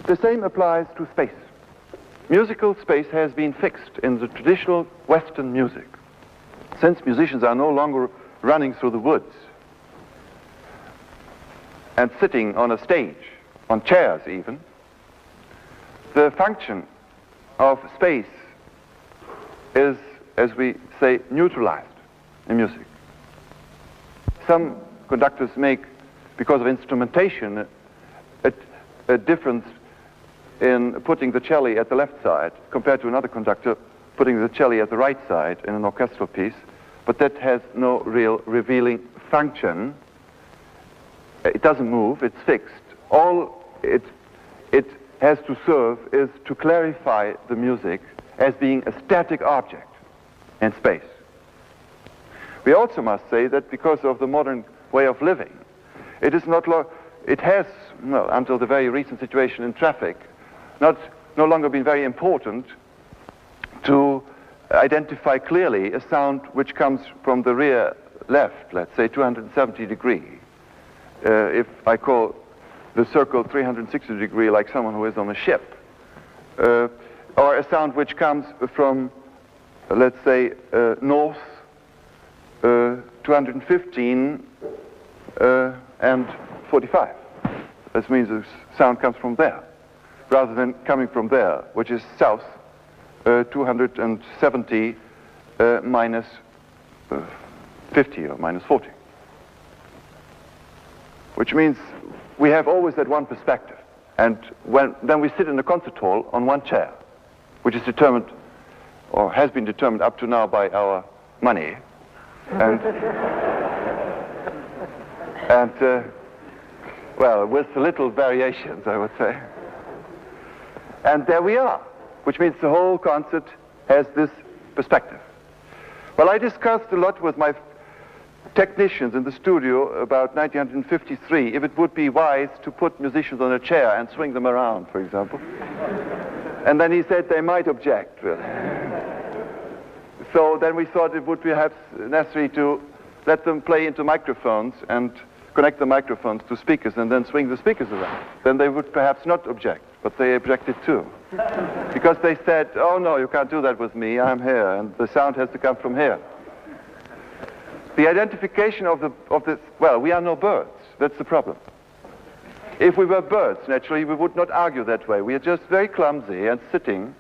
The same applies to space. Musical space has been fixed in the traditional Western music. Since musicians are no longer running through the woods and sitting on a stage, on chairs even, the function of space is, as we say, neutralized in music. Some conductors make, because of instrumentation, a difference in putting the cello at the left side compared to another conductor putting the cello at the right side in an orchestral piece, but that has no real revealing function. It doesn't move, it's fixed. All it has to serve is to clarify the music as being a static object in space. We also must say that because of the modern way of living, it is not it has, well, until the very recent situation in traffic, no longer been very important to identify clearly a sound which comes from the rear left, let's say 270 degree. If I call the circle 360 degree like someone who is on a ship, or a sound which comes from, let's say, north 215 and 45. That means the sound comes from there, rather than coming from there, which is south 270 minus 50 or minus 40. Which means we have always that one perspective. And then we sit in the concert hall on one chair, which is determined, or has been determined up to now by our money. And well, with little variations, I would say. And there we are, which means the whole concert has this perspective. Well, I discussed a lot with my technicians in the studio about 1953 if it would be wise to put musicians on a chair and swing them around, for example. And then he said they might object, really. So then we thought it would be perhaps necessary to let them play into microphones and connect the microphones to speakers and then swing the speakers around. Then they would perhaps not object, but they objected too. Because they said, oh no, you can't do that with me, I'm here, and the sound has to come from here. The identification of the, well, we are no birds, that's the problem. If we were birds, naturally, we would not argue that way. We are just very clumsy and sitting,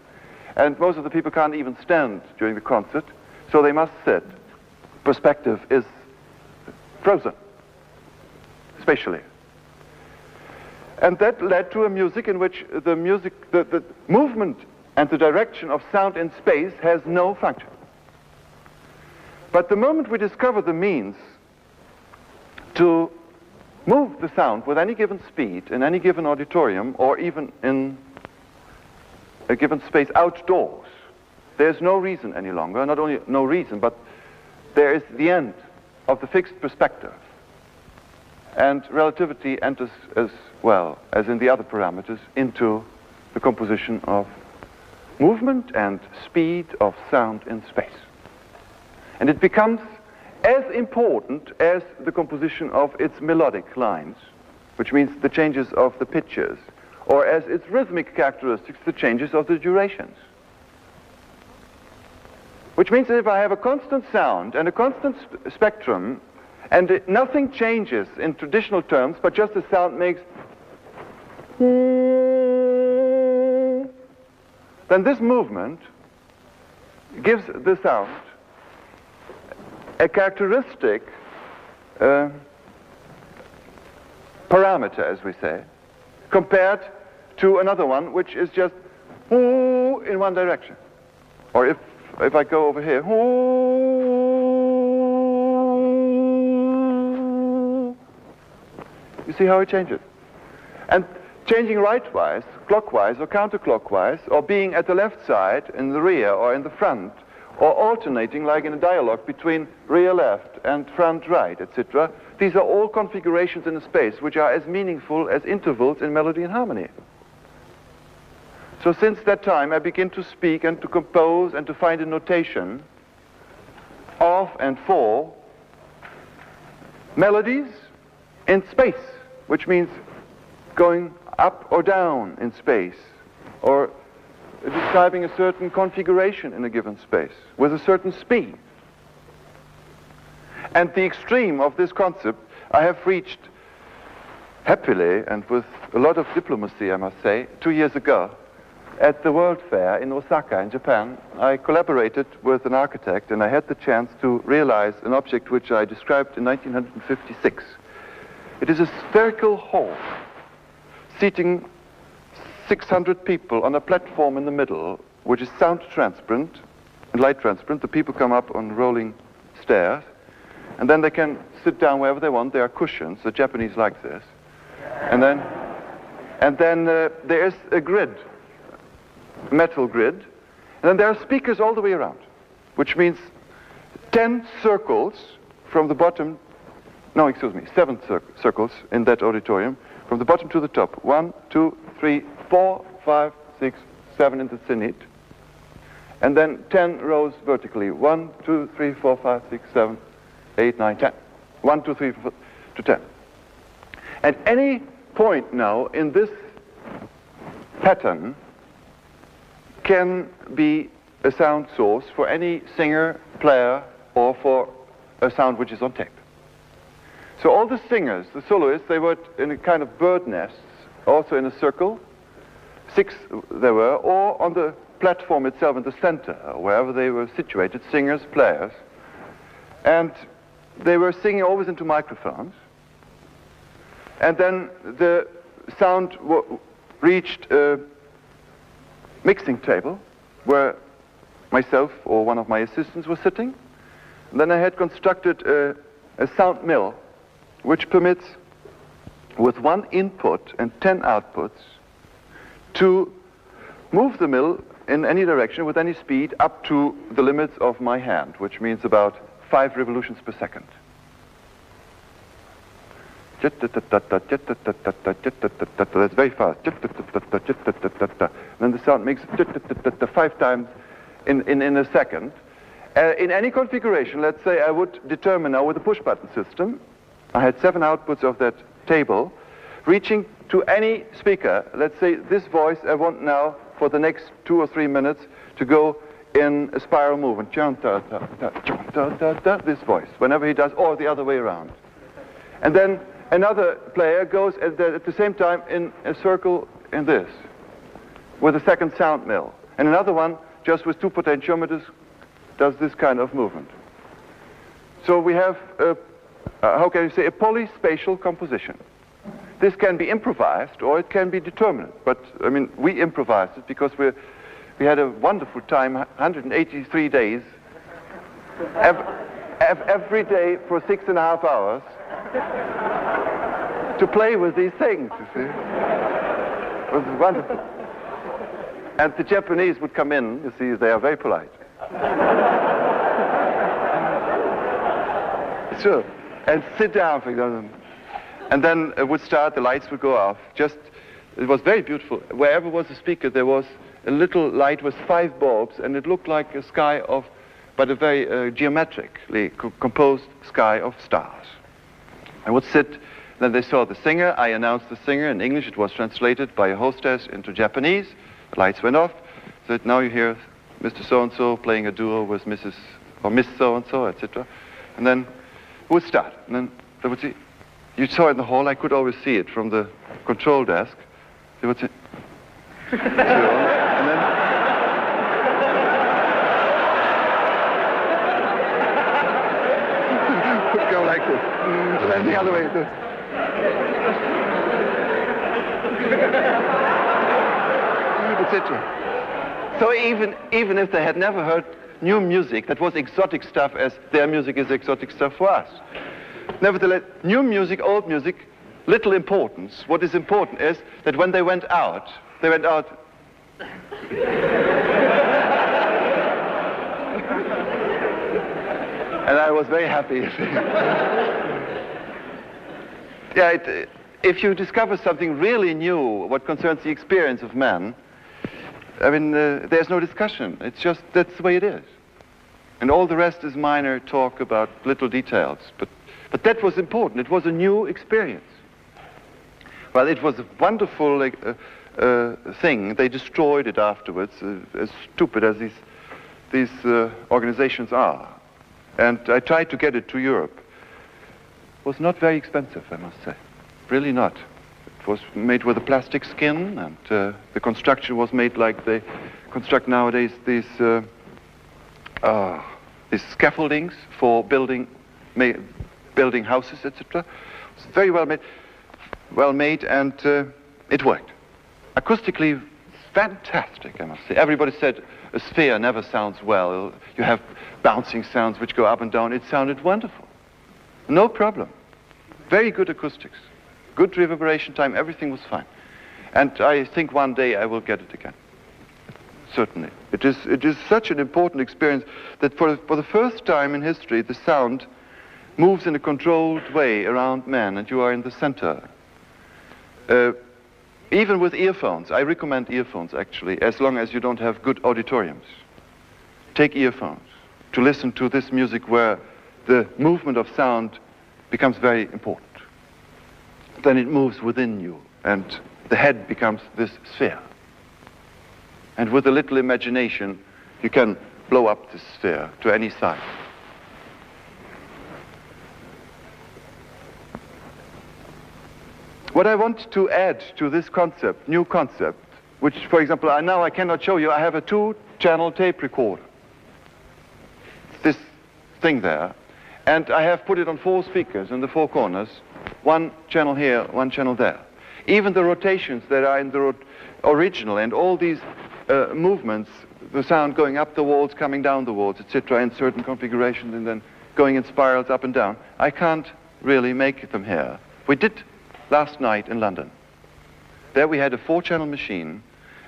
and most of the people can't even stand during the concert, so they must sit. Perspective is frozen, spatially. And that led to a music in which the movement and the direction of sound in space has no function. But the moment we discover the means to move the sound with any given speed in any given auditorium or even in a given space outdoors, there's no reason any longer, not only no reason, but there is the end of the fixed perspective. And relativity enters as well as in the other parameters into the composition of movement and speed of sound in space. And it becomes as important as the composition of its melodic lines, which means the changes of the pitches, or as its rhythmic characteristics, the changes of the durations. Which means that if I have a constant sound and a constant spectrum, and nothing changes in traditional terms, but just the sound makes, then this movement gives the sound a characteristic parameter, as we say, compared to another one, which is just in one direction. Or if I go over here, you see how it changes. And changing rightwise, clockwise or counterclockwise, or being at the left side, in the rear or in the front, or alternating like in a dialogue between rear left and front right, etc. These are all configurations in a space which are as meaningful as intervals in melody and harmony. So since that time I begin to speak and to compose and to find a notation of and for melodies in space, which means going up or down in space, or describing a certain configuration in a given space with a certain speed. And the extreme of this concept I have reached happily and with a lot of diplomacy, I must say, 2 years ago at the World Fair in Osaka in Japan. I collaborated with an architect and I had the chance to realize an object which I described in 1956. It is a spherical hall seating 600 people on a platform in the middle, which is sound transparent and light transparent. The people come up on rolling stairs, and then they can sit down wherever they want. There are cushions. The Japanese like this. And then there is a grid, metal grid, and then there are speakers all the way around, which means 10 circles from the bottom. No, excuse me, 7 circles in that auditorium, from the bottom to the top. 1, 2, 3, 4, 5, 6, 7 in the zenith. And then 10 rows vertically. 1, 2, 3, 4, 5, 6, 7, 8, 9, 10. 1, 2, 3, 4 to 10. At any point now in this pattern can be a sound source for any singer, player, or for a sound which is on tape. So all the singers, the soloists, they were in a kind of bird nests, also in a circle. 6 there were, or on the platform itself in the center, wherever they were situated, singers, players. And they were singing always into microphones. And then the sound reached a mixing table where myself or one of my assistants was sitting. And then I had constructed a sound mill which permits, with 1 input and 10 outputs, to move the mill in any direction with any speed up to the limits of my hand, which means about 5 revolutions per second. That's very fast. Then the sound makes 5 times in a second. In any configuration, let's say I would determine now with a push-button system, I had 7 outputs of that table, reaching to any speaker. Let's say this voice I want now for the next 2 or 3 minutes to go in a spiral movement. This voice, whenever he does, or the other way around. And then another player goes at the same time in a circle in this, with a second sound mill. And another one, just with 2 potentiometers, does this kind of movement. So we have, how can you say, a polyspatial composition. This can be improvised or it can be determined. But, I mean, we improvised it because we had a wonderful time, 183 days, every day for 6.5 hours to play with these things, you see. It was wonderful. And the Japanese would come in, you see, they are very polite. Sure. And sit down, for example. And then it would start, the lights would go off. It was very beautiful. Wherever was a speaker, there was a little light with 5 bulbs, and it looked like a sky of, but a very geometrically composed sky of stars. I would sit, then they saw the singer. I announced the singer in English. It was translated by a hostess into Japanese. The lights went off. So now you hear Mr. So-and-so playing a duo with Mrs. or Miss So-and-so, etc. And then it would start. And then they would see. You saw it in the hall. I could always see it from the control desk. They would say, and then would go like this, and then the other way. Etc. So even if they had never heard new music, that was exotic stuff, as their music is exotic stuff for us. Nevertheless, new music, old music, little importance. What is important is that when they went out. And I was very happy. Yeah, if you discover something really new, what concerns the experience of man, I mean, there's no discussion. It's just, that's the way it is. And all the rest is minor talk about little details. But that was important. It was a new experience. Well, it was a wonderful thing. They destroyed it afterwards, as stupid as these organizations are. And I tried to get it to Europe. It was not very expensive, I must say. Really not. It was made with a plastic skin, and the construction was made like they construct nowadays these scaffoldings for building houses, etc. It was very well made, and it worked. Acoustically, fantastic, I must say. Everybody said a sphere never sounds well. You have bouncing sounds which go up and down. It sounded wonderful. No problem. Very good acoustics. Good reverberation time. Everything was fine. And I think one day I will get it again. Certainly. It is such an important experience that for the first time in history, the sound moves in a controlled way around man, and you are in the center. Even with earphones, I recommend earphones actually, as long as you don't have good auditoriums. Take earphones to listen to this music where the movement of sound becomes very important. Then it moves within you, and the head becomes this sphere. And with a little imagination, you can blow up this sphere to any size. What I want to add to this concept, new concept, which, for example, now I cannot show you, I have a 2-channel tape recorder. This thing there. And I have put it on 4 speakers in the 4 corners. 1 channel here, 1 channel there. Even the rotations that are in the original and all these movements, the sound going up the walls, coming down the walls, etc., in certain configurations, and then going in spirals up and down, I can't really make them here. We did last night in London. There we had a 4-channel machine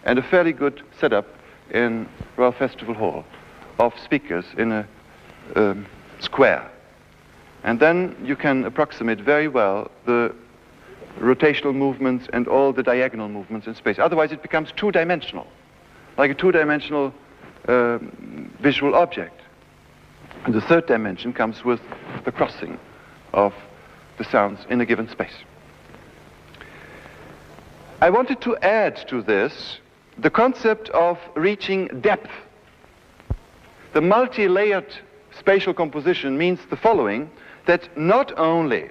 and a fairly good setup in Royal Festival Hall of speakers in a square. And then you can approximate very well the rotational movements and all the diagonal movements in space. Otherwise it becomes 2-dimensional, like a 2-dimensional visual object. And the 3rd dimension comes with the crossing of the sounds in a given space. I wanted to add to this the concept of reaching depth. The multi-layered spatial composition means the following, that not only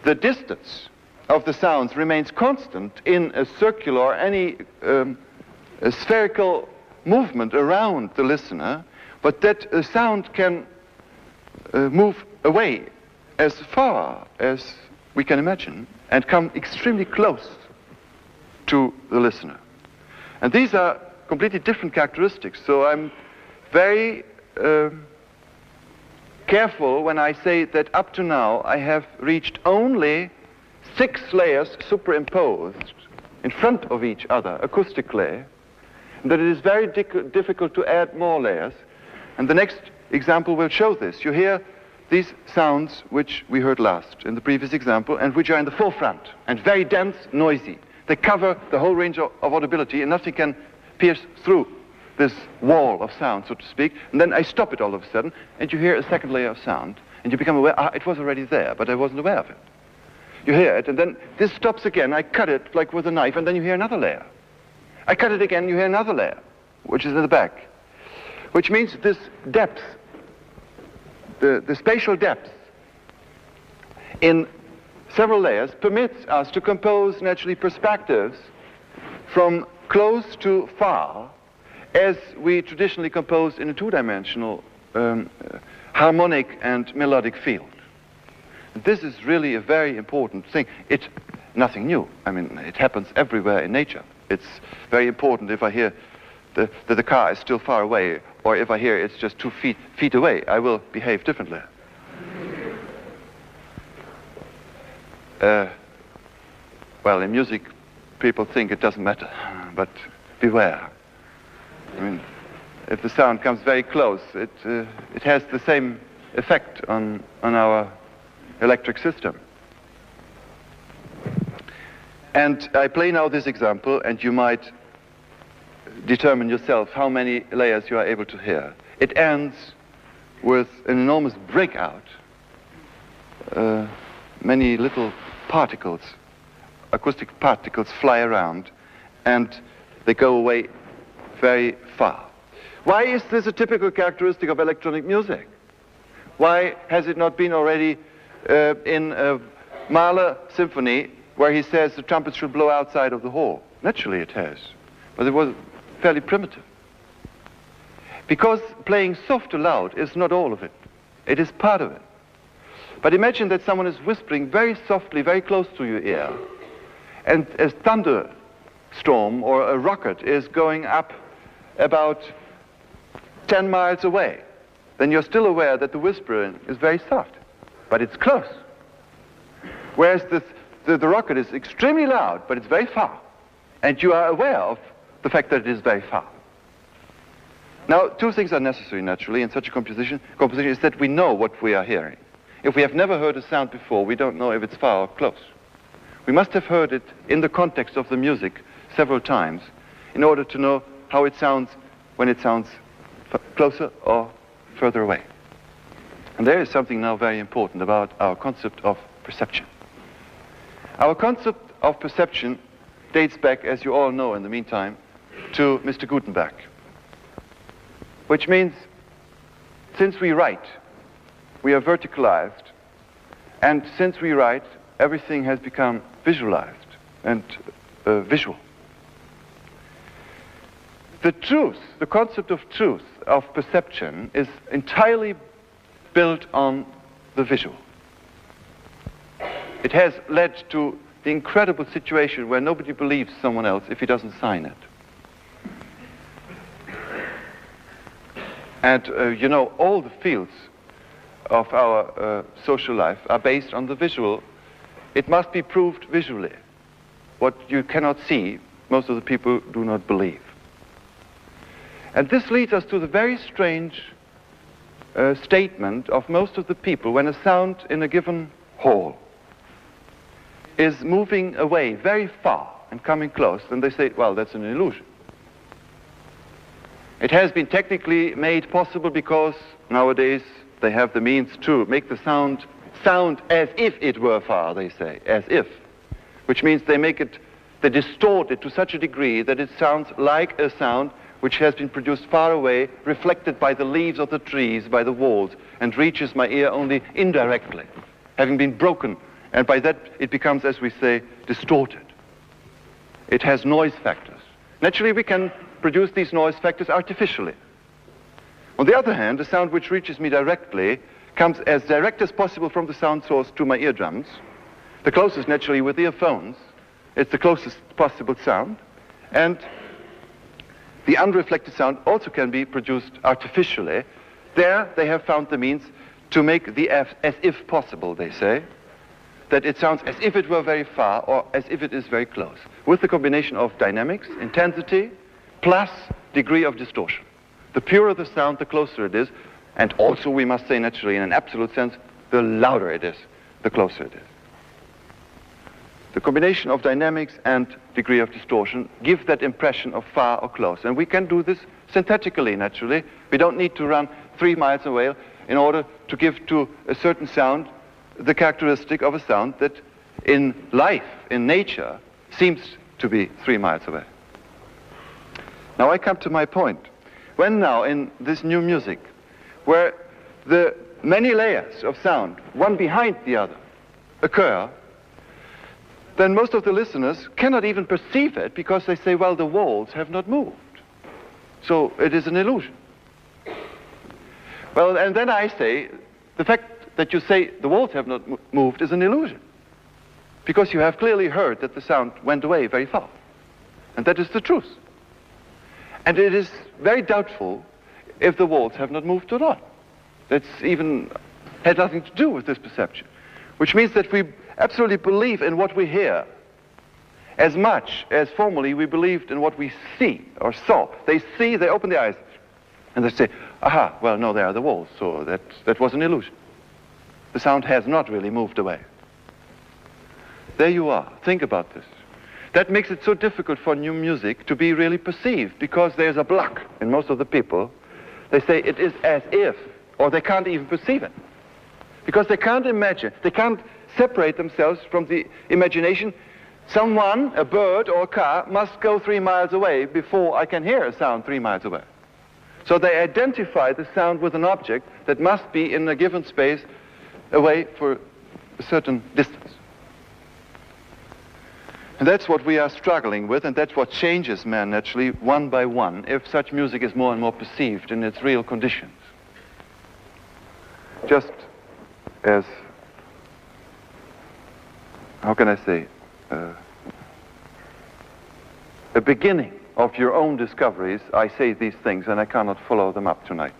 the distance of the sounds remains constant in a circular or any a spherical movement around the listener, but that a sound can move away as far as we can imagine and come extremely close to the listener. And these are completely different characteristics, so I'm very careful when I say that up to now I have reached only 6 layers superimposed in front of each other acoustically, and that it is very difficult to add more layers. And the next example will show this. You hear these sounds which we heard last in the previous example and which are in the forefront and very dense, noisy. They cover the whole range of audibility, and nothing can pierce through this wall of sound, so to speak. And then I stop it all of a sudden, and you hear a 2nd layer of sound, and you become aware, it was already there, but I wasn't aware of it. You hear it, and then this stops again. I cut it like with a knife, and then you hear another layer. I cut it again, you hear another layer, which is in the back. Which means this depth, the spatial depth in several layers permits us to compose naturally perspectives from close to far, as we traditionally compose in a 2-dimensional harmonic and melodic field. This is really a very important thing. It's nothing new. I mean, it happens everywhere in nature. It's very important if I hear that the car is still far away, or if I hear it's just 2 feet away, I will behave differently. Well, in music, people think it doesn't matter, but beware. I mean, if the sound comes very close, it has the same effect on our electric system. And I play now this example, and you might determine yourself how many layers you are able to hear. It ends with an enormous breakout, many little particles acoustic particles fly around and they go away very far. Why is this a typical characteristic of electronic music? Why has it not been already in a Mahler symphony where he says the trumpets should blow outside of the hall? Naturally it has, but it was fairly primitive. Because playing soft or loud is not all of it. It is part of it. But imagine that someone is whispering very softly, very close to your ear, and a thunderstorm or a rocket is going up about 10 miles away. Then you're still aware that the whispering is very soft, but it's close. Whereas the rocket is extremely loud, but it's very far. And you are aware of the fact that it is very far. Now, two things are necessary, naturally, in such a composition is that we know what we are hearing. If we have never heard a sound before, we don't know if it's far or close. We must have heard it in the context of the music several times in order to know how it sounds when it sounds closer or further away. And there is something now very important about our concept of perception. Our concept of perception dates back, as you all know in the meantime, to Mr. Gutenberg. Which means, since we write, we are verticalized, and since we write, everything has become visualized and visual. The truth, the concept of truth, of perception, is entirely built on the visual. It has led to the incredible situation where nobody believes someone else if he doesn't sign it. And you know, all the fields of our social life are based on the visual. It must be proved visually. What you cannot see, most of the people do not believe. And this leads us to the very strange statement of most of the people when a sound in a given hall is moving away very far and coming close, and they say, well, that's an illusion. It has been technically made possible because nowadays they have the means to make the sound as if it were far, they say, as if. Which means they distort it to such a degree that it sounds like a sound which has been produced far away, reflected by the leaves of the trees, by the walls, and reaches my ear only indirectly, having been broken. And by that it becomes, as we say, distorted. It has noise factors. Naturally, we can produce these noise factors artificially. On the other hand, the sound which reaches me directly comes as direct as possible from the sound source to my eardrums. The closest, naturally, with earphones. It's the closest possible sound. And the unreflected sound also can be produced artificially. There they have found the means to make the as if possible, they say, that it sounds as if it were very far or as if it is very close, with the combination of dynamics, intensity, plus degree of distortion. The purer the sound, the closer it is, and also, we must say naturally, in an absolute sense, the louder it is, the closer it is. The combination of dynamics and degree of distortion give that impression of far or close. And we can do this synthetically, naturally. We don't need to run 3 miles away in order to give to a certain sound the characteristic of a sound that in life, in nature, seems to be 3 miles away. Now I come to my point. When now in this new music, where the many layers of sound, one behind the other, occur, then most of the listeners cannot even perceive it because they say, well, the walls have not moved. So it is an illusion. Well, and then I say, the fact that you say the walls have not moved is an illusion, because you have clearly heard that the sound went away very far. And that is the truth. And it is very doubtful if the walls have not moved or not. That's even had nothing to do with this perception, which means that we absolutely believe in what we hear as much as formerly we believed in what we see or saw. They see, they open their eyes, and they say, aha, well, no, there are the walls, so that was an illusion. The sound has not really moved away. There you are. Think about this. That makes it so difficult for new music to be really perceived, because there's a block in most of the people. They say it is as if, or they can't even perceive it, because they can't imagine, they can't separate themselves from the imagination someone, a bird or a car, must go 3 miles away before I can hear a sound 3 miles away. So they identify the sound with an object that must be in a given space away for a certain distance. And that's what we are struggling with, and that's what changes man naturally one by one if such music is more and more perceived in its real conditions. Just as, how can I say, a beginning of your own discoveries, I say these things and I cannot follow them up tonight.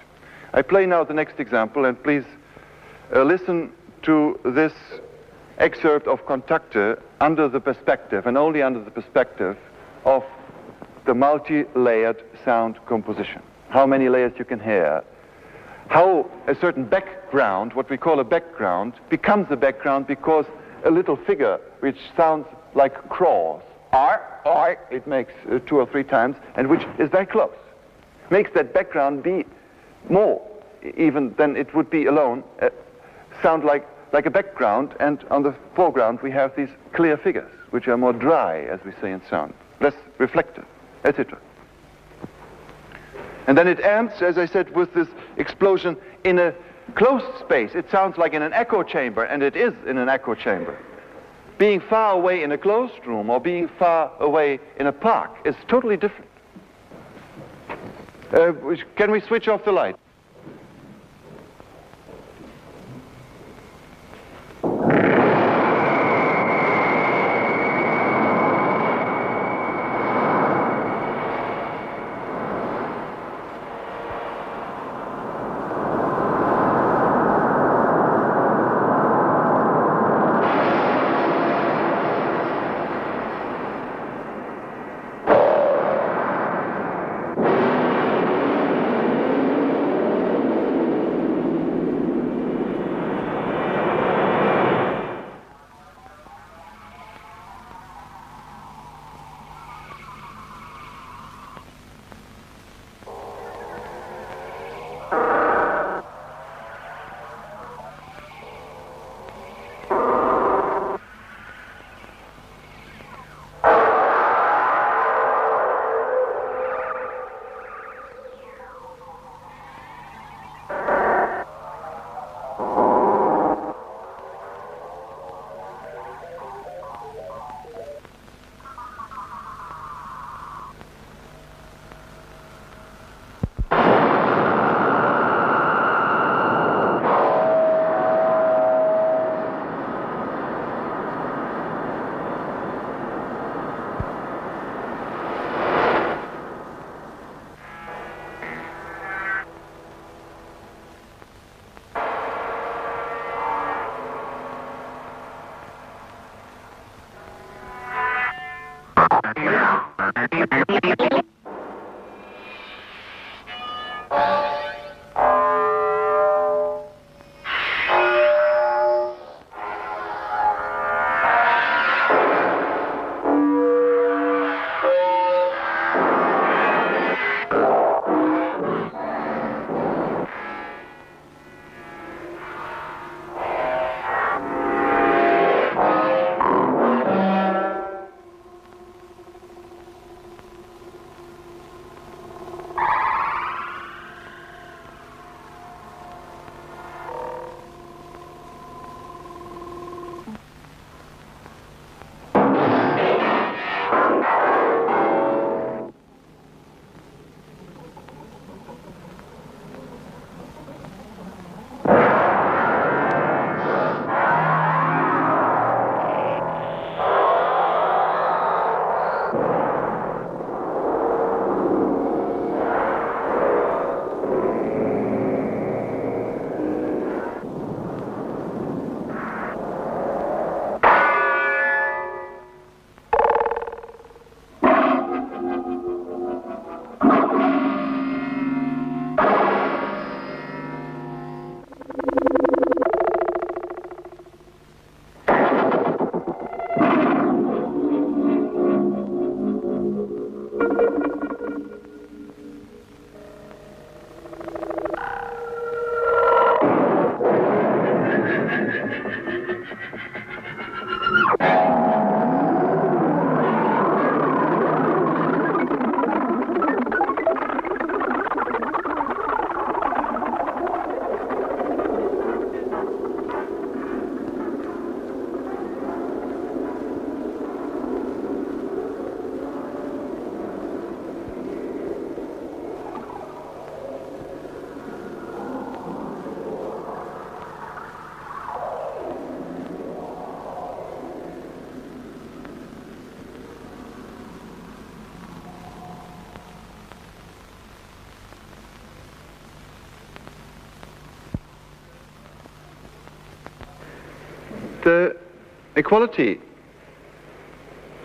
I play now the next example, and please listen to this excerpt of Conductor under the perspective, and only under the perspective, of the multi-layered sound composition. How many layers you can hear, how a certain background, what we call a background, becomes a background because a little figure which sounds like Crowe, R, it makes 2 or 3 times, and which is very close, makes that background be more even than it would be alone, sound like a background, and on the foreground we have these clear figures, which are more dry, as we say in sound, less reflective, etc. And then it ends, as I said, with this explosion in a closed space. It sounds like in an echo chamber, and it is in an echo chamber. Being far away in a closed room or being far away in a park is totally different. Can we switch off the light? equality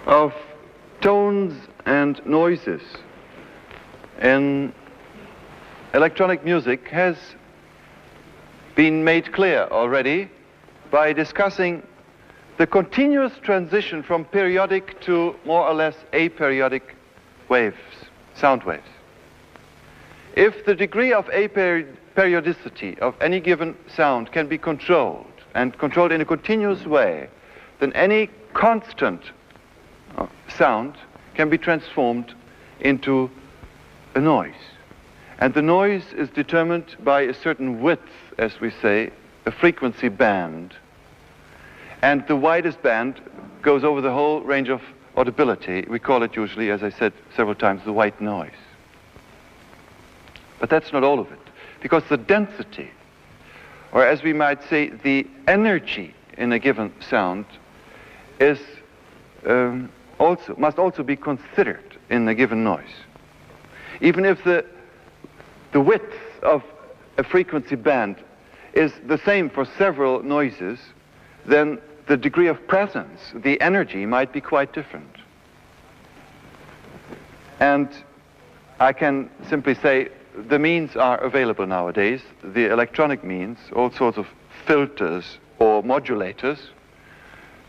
of tones and noises in electronic music has been made clear already by discussing the continuous transition from periodic to more or less aperiodic waves, sound waves. If the degree of aperiodicity of any given sound can be controlled, and controlled in a continuous way, then any constant sound can be transformed into a noise. And the noise is determined by a certain width, as we say, a frequency band. And the widest band goes over the whole range of audibility. We call it usually, as I said several times, the white noise. But that's not all of it, because the density, or as we might say, the energy in a given sound is must also be considered in a given noise. Even if the width of a frequency band is the same for several noises, then the degree of presence, the energy, might be quite different. And I can simply say the means are available nowadays, the electronic means, all sorts of filters or modulators,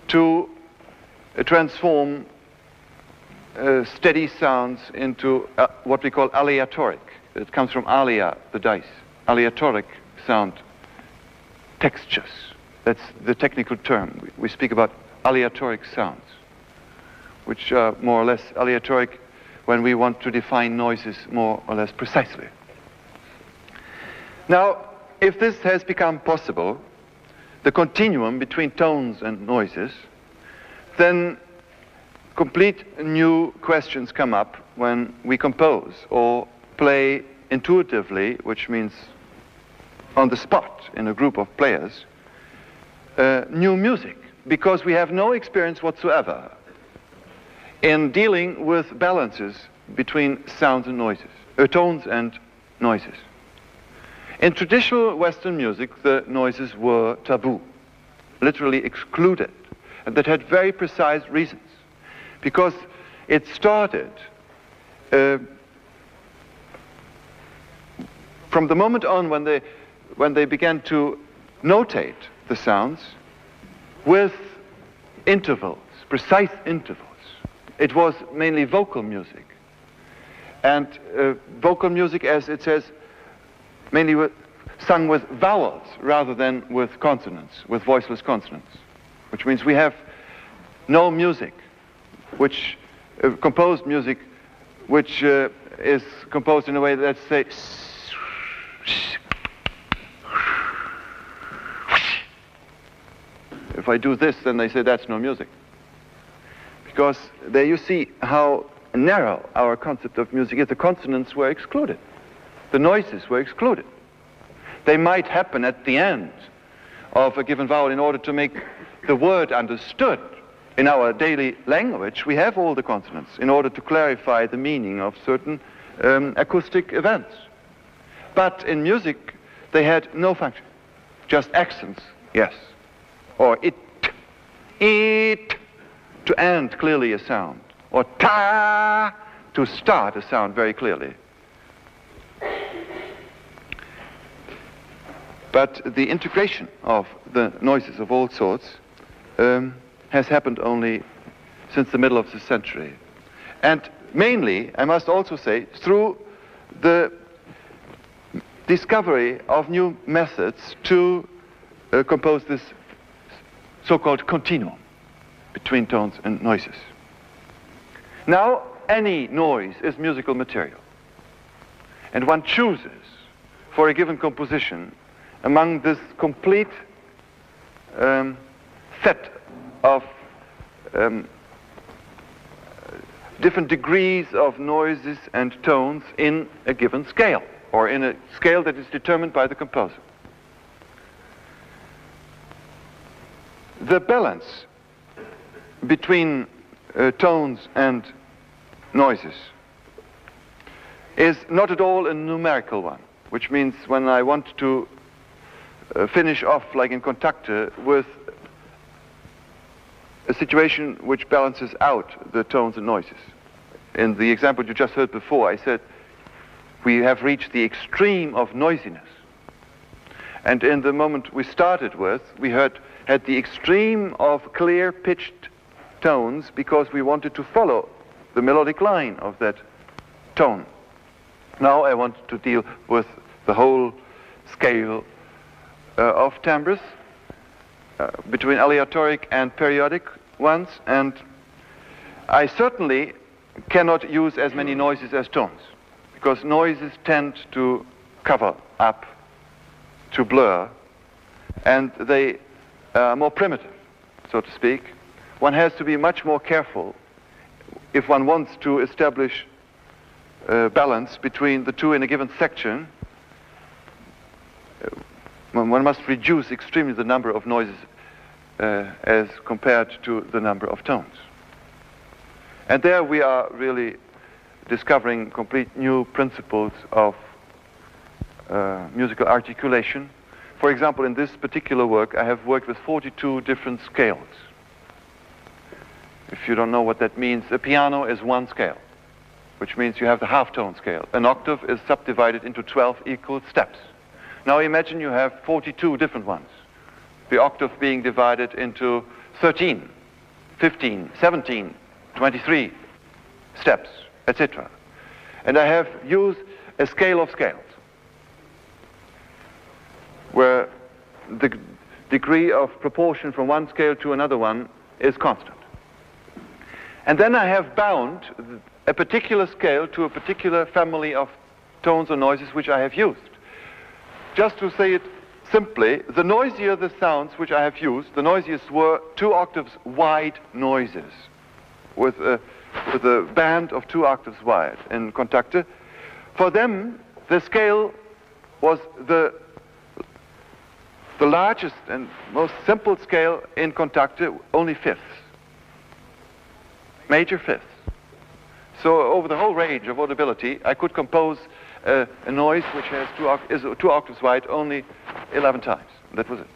to transform steady sounds into what we call aleatoric. It comes from alea, the dice, aleatoric sound textures. That's the technical term. We speak about aleatoric sounds, which are more or less aleatoric when we want to define noises more or less precisely. Now, if this has become possible, the continuum between tones and noises, then complete new questions come up when we compose or play intuitively, which means on the spot in a group of players, new music, because we have no experience whatsoever in dealing with balances between sounds and noises, tones and noises. In traditional Western music, the noises were taboo, literally excluded, and that had very precise reasons, because it started from the moment on when they began to notate the sounds with intervals, precise intervals. It was mainly vocal music. And vocal music, as it says, mainly sung with vowels rather than with consonants, with voiceless consonants, which means we have no music, which composed music, which is composed in a way that, let's say, if I do this, then they say that's no music. Because there you see how narrow our concept of music is. The consonants were excluded. The noises were excluded. They might happen at the end of a given vowel in order to make the word understood. In our daily language, we have all the consonants in order to clarify the meaning of certain acoustic events. But in music, they had no function, just accents, yes, or it, to end clearly a sound, or ta, to start a sound very clearly. But the integration of the noises of all sorts has happened only since the middle of the century. And mainly, I must also say, through the discovery of new methods to compose this so-called continuum between tones and noises. Now, any noise is musical material. And one chooses for a given composition among this complete set of different degrees of noises and tones in a given scale, or in a scale that is determined by the composer. The balance between tones and noises is not at all a numerical one, which means when I want to finish off, like in conductor, with a situation which balances out the tones and noises. In the example you just heard before, I said we have reached the extreme of noisiness. And in the moment we started with, we had the extreme of clear pitched tones because we wanted to follow the melodic line of that tone. Now I want to deal with the whole scale of timbres between aleatoric and periodic ones, and I certainly cannot use as many noises as tones, because noises tend to cover up, to blur, and they are more primitive, so to speak. One has to be much more careful if one wants to establish balance between the two in a given section. One must reduce extremely the number of noises as compared to the number of tones. And there we are really discovering complete new principles of musical articulation. For example, in this particular work, I have worked with 42 different scales. If you don't know what that means, a piano is one scale, which means you have the half-tone scale. An octave is subdivided into 12 equal steps. Now imagine you have 42 different ones. The octave being divided into 13, 15, 17, 23 steps, etc. And I have used a scale of scales, where the degree of proportion from one scale to another one is constant. And then I have bound a particular scale to a particular family of tones or noises which I have used. Just to say it simply, the noisier the sounds which I have used, the noisiest were 2 octaves wide noises with a band of 2 octaves wide in conductor. For them, the scale was the largest and most simple scale in conductor, only fifths, major fifths. So over the whole range of audibility, I could compose a noise which has 2 octaves wide only 11 times. That was it.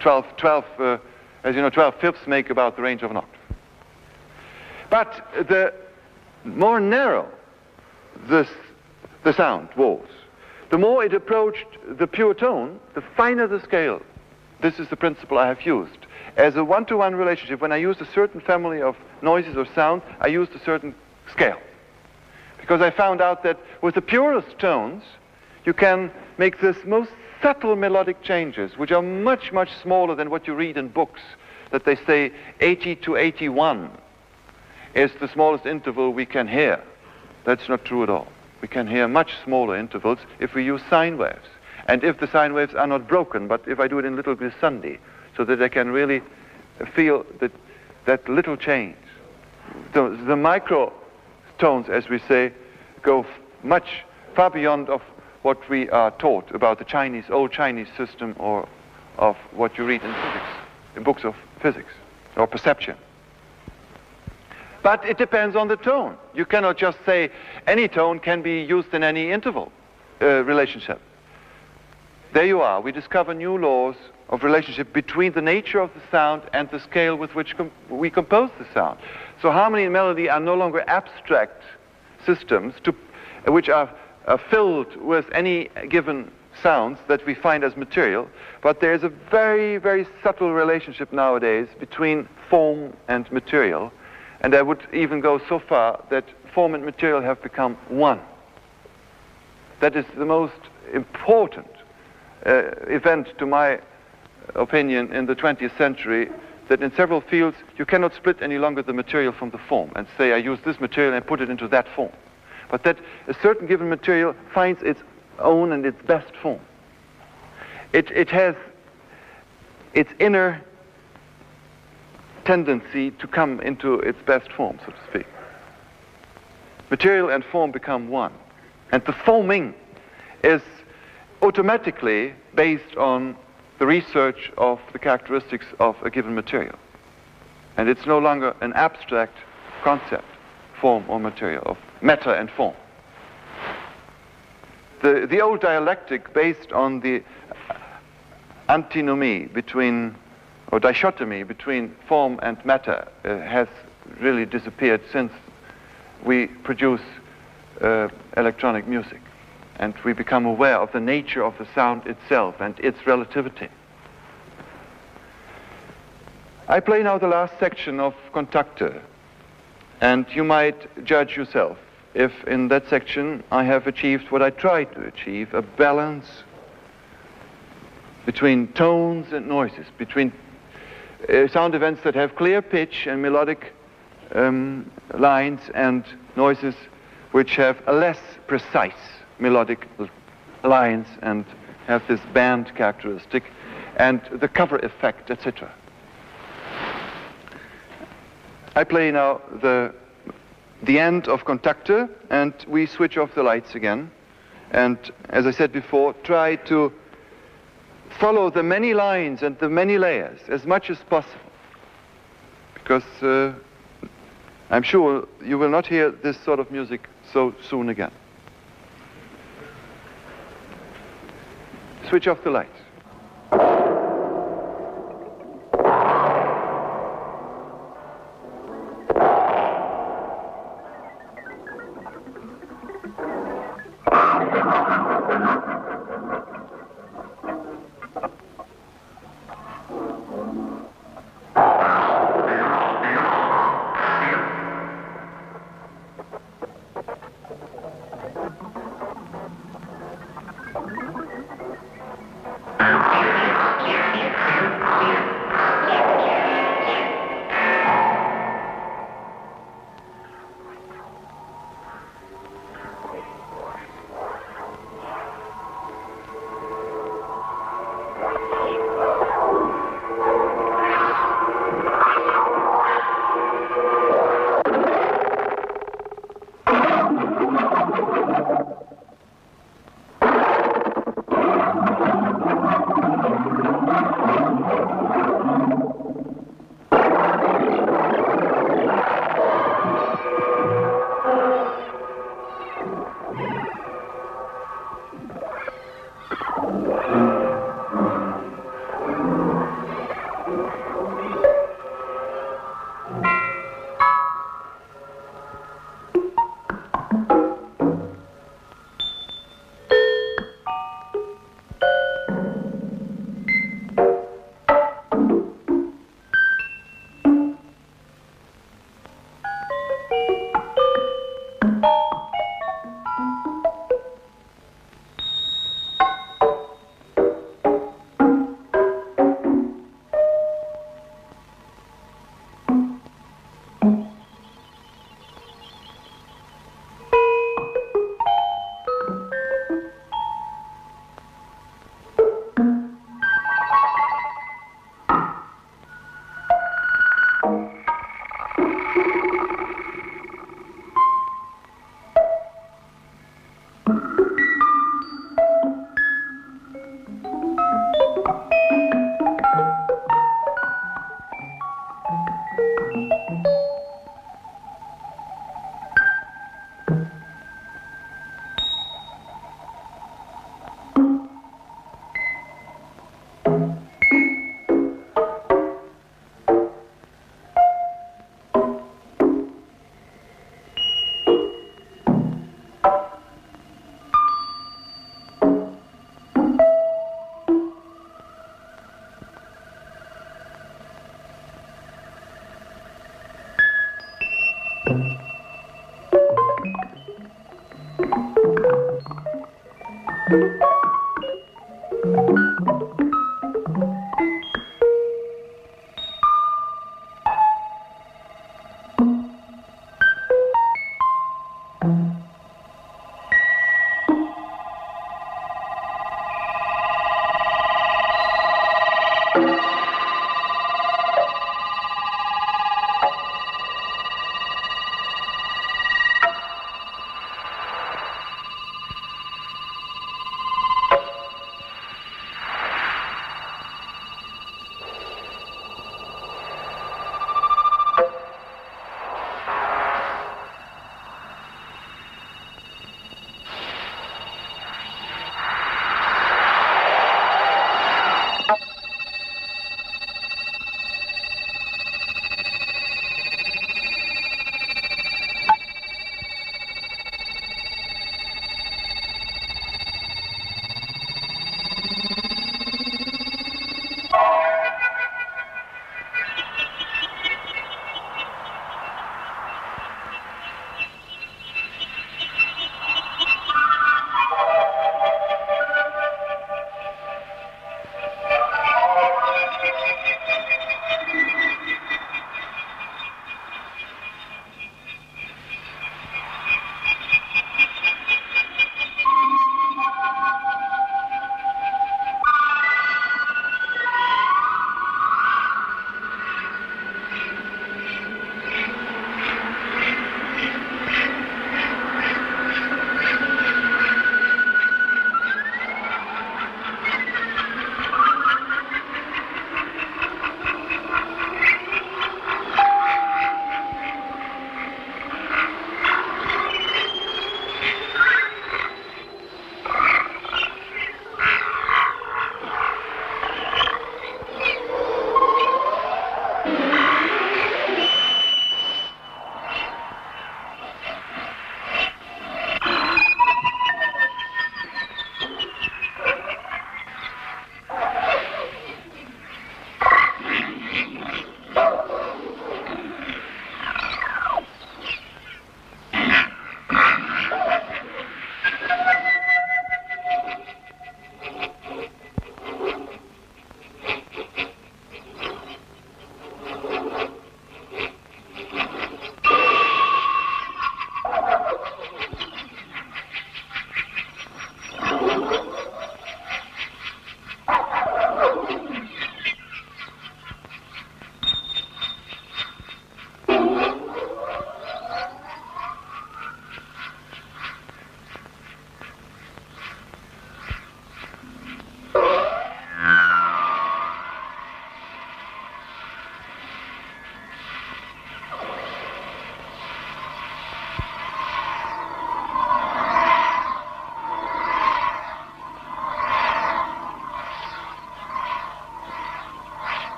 12, as you know, 12 fifths make about the range of an octave. But the more narrow the sound was, the more it approached the pure tone, the finer the scale. This is the principle I have used. As a one-to-one relationship, when I used a certain family of noises or sounds, I used a certain scale. Because I found out that with the purest tones, you can make this most subtle melodic changes, which are much, much smaller than what you read in books, that they say 80 to 81 is the smallest interval we can hear. That's not true at all. We can hear much smaller intervals if we use sine waves. And if the sine waves are not broken, but if I do it in little glissandi, so that I can really feel that little change. The micro tones, as we say, go much far beyond of what we are taught about the old Chinese system, or of what you read in physics, in books of physics or perception. But it depends on the tone. You cannot just say any tone can be used in any interval relationship. There you are. We discover new laws of relationship between the nature of the sound and the scale with which we compose the sound. So harmony and melody are no longer abstract systems which are filled with any given sounds that we find as material, but there is a very, very subtle relationship nowadays between form and material, and I would even go so far that form and material have become one. That is the most important event, to my opinion, in the 20th century, that in several fields you cannot split any longer the material from the form and say I use this material and put it into that form, but that a certain given material finds its own and its best form. It has its inner tendency to come into its best form, so to speak. Material and form become one, and the forming is automatically based on the research of the characteristics of a given material. And it's no longer an abstract concept, form or material, of matter and form. The old dialectic based on the antinomy between, or dichotomy between form and matter has really disappeared since we produce electronic music, and we become aware of the nature of the sound itself and its relativity. I play now the last section of Conductor, and you might judge yourself if in that section I have achieved what I tried to achieve, a balance between tones and noises, between sound events that have clear pitch and melodic lines and noises which have a less precise melodic lines and have this band characteristic and the cover effect, etc. I play now the end of Conductor, and we switch off the lights again, and as I said before, try to follow the many lines and the many layers as much as possible, because I'm sure you will not hear this sort of music so soon again. Switch off the lights.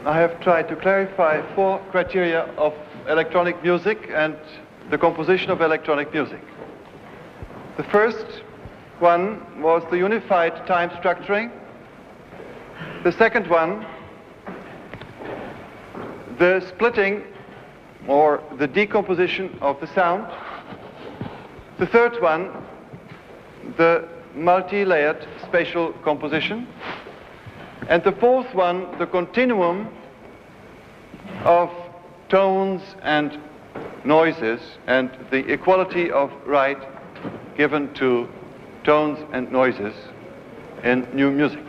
I have tried to clarify 4 criteria of electronic music and the composition of electronic music. The first one was the unified time structuring. The second one, the splitting or the decomposition of the sound. The third one, the multi-layered spatial composition. And the fourth one, the continuum of tones and noises and the equality of right given to tones and noises in new music.